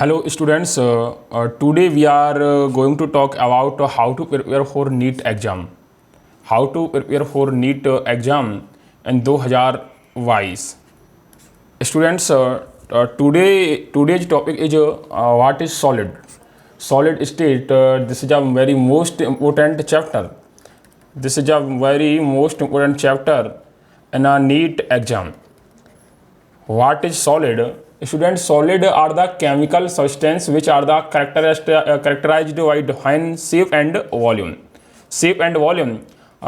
Hello students, today we are going to talk about how to prepare for NEET exam. How to prepare for NEET exam in 2022. Students, today's topic is what is solid. Solid state, this is a very most important chapter. This is a very most important chapter in a NEET exam. What is solid? Students, solid are the chemical substance which are the characterized by defined shape and volume. Shape and volume.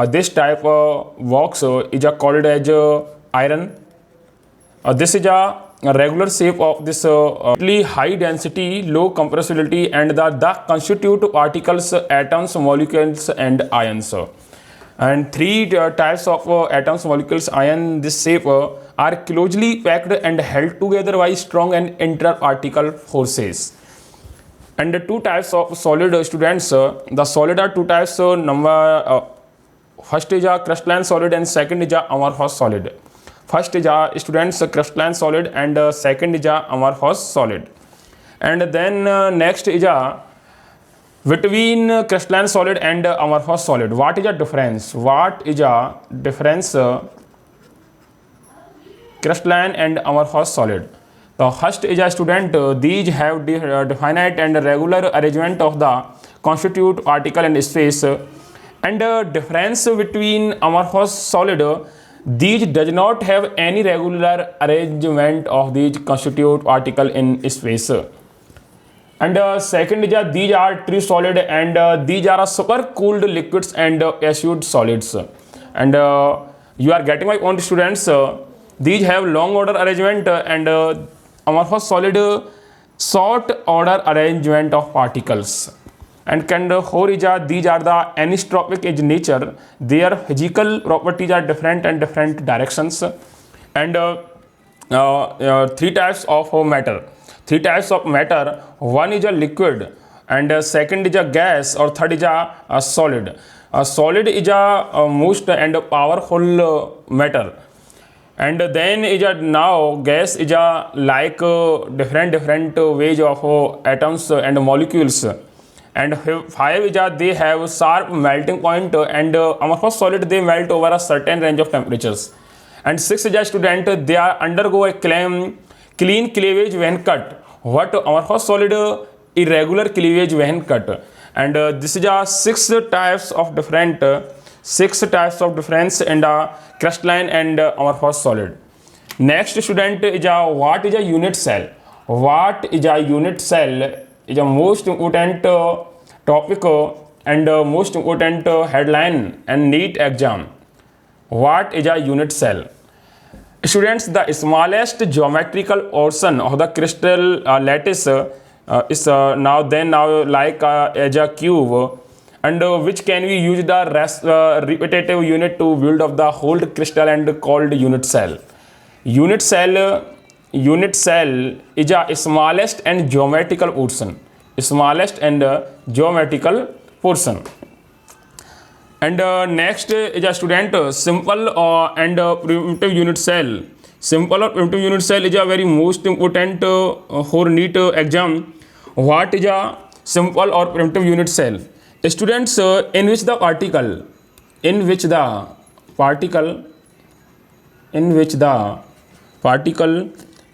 This type of box is called as iron. This is a regular shape of this high density, low compressibility, and the constitute particles, atoms, molecules, and ions. And three types of atoms, molecules, ion this shape are closely packed and held together by strong and interparticle forces. And the two types of solid students, the solid are two types. First is a crystalline solid and second is a amorphous solid. First is a students crystalline solid and second is a amorphous solid. And then next is a between crystalline solid and amorphous solid. What is the difference? What is the difference crystalline and amorphous solid? The first is a student, these have definite and regular arrangement of the constitute particle in space, and difference between amorphous solid, these does not have any regular arrangement of these constitute particle in space. And second is these are true solid and these are super cooled liquids and acid solids. And you are getting my point, students. These have long order arrangement and amorphous solid short order arrangement of particles. And these are the anisotropic in nature. Their physical properties are different and different directions. And three types of matter. Three types of matter. One is a liquid, and second is a gas, or third is a solid. A solid is a most and powerful matter, and then is a now gas is a like different ways of atoms and molecules. And five is a they have sharp melting point, and amorphous solid they melt over a certain range of temperatures. And six is a student, they are undergo a clean cleavage when cut. What amorphous solid irregular cleavage when cut. And this is a six types of difference in the crystalline and amorphous solid. Next student is what is a unit cell? What is a unit cell is a most important topic and most important headline and NEET exam. What is a unit cell? Students, the smallest geometrical portion of the crystal lattice is now like as a cube, and which can be used the repetitive unit to build up the whole crystal and called unit cell. Unit cell is a smallest and geometrical portion. Smallest and geometrical portion. And next is a student, simple and primitive unit cell. Simple or primitive unit cell is a very most important for NEET exam. What is a simple or primitive unit cell? Students, in which the particle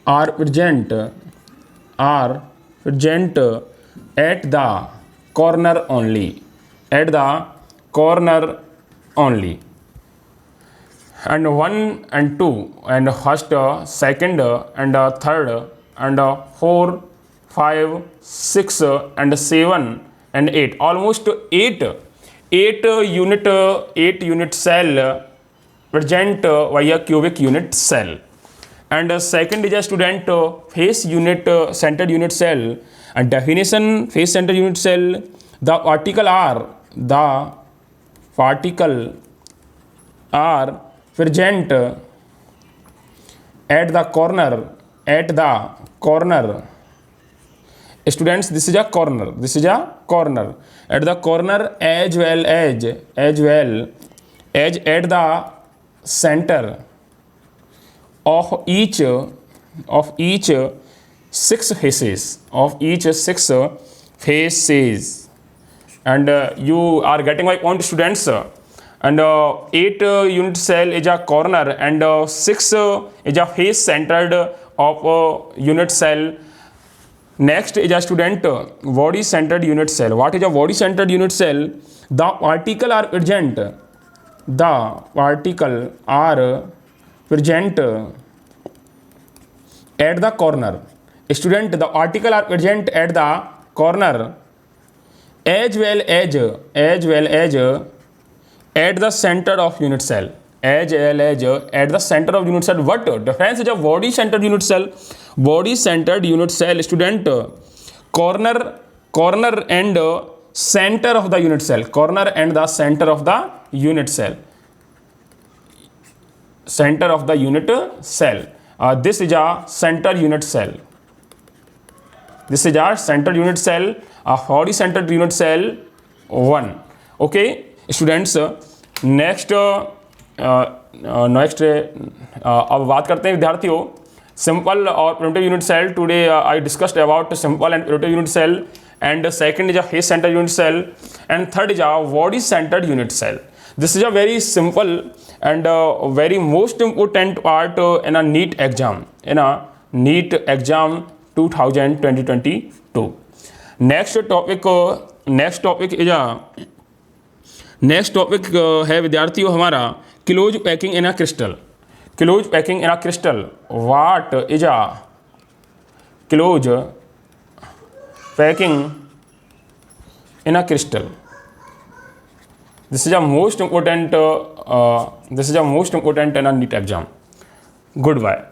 are present at the corner only. At the corner only. And 1 and 2 and first, second and third and 4, 5, 6 and 7 and 8. Almost 8 unit cell present by a cubic unit cell. And second is a student, face unit centered unit cell. And definition, face centered unit cell, the particle are present at the corner. Students, this is a corner. At the corner as well as at the center of each 6 faces, of each 6 faces. And you are getting my point, students. And 8 unit cell is a corner, and 6 is a face centered of unit cell. Next is a student body centered unit cell. What is a body centered unit cell? The particle are present. The particle are present at the corner. Student, the particle are present at the corner as well as at the center of unit cell. As well as at the center of unit cell. What difference is a body centered unit cell? Body centered unit cell, student, corner and center of the unit cell. Corner and the center of the unit cell. Center of the unit cell. This is a center unit cell. This is our center unit cell, a body centered unit cell 1. Okay, students, next अब बात करते हैं विद्यार्थियों simple और primitive unit cell. Today I discussed about simple and primitive unit cell, and second is a face centered unit cell, and third is a body centered unit cell. This is a very simple and very most important part in a NEET exam, 2022. Next topic है विद्यार्थियों हमारा close packing in a crystal. Close packing in a crystal. What is a close packing in a crystal? This is a most important in a NEET exam. Goodbye.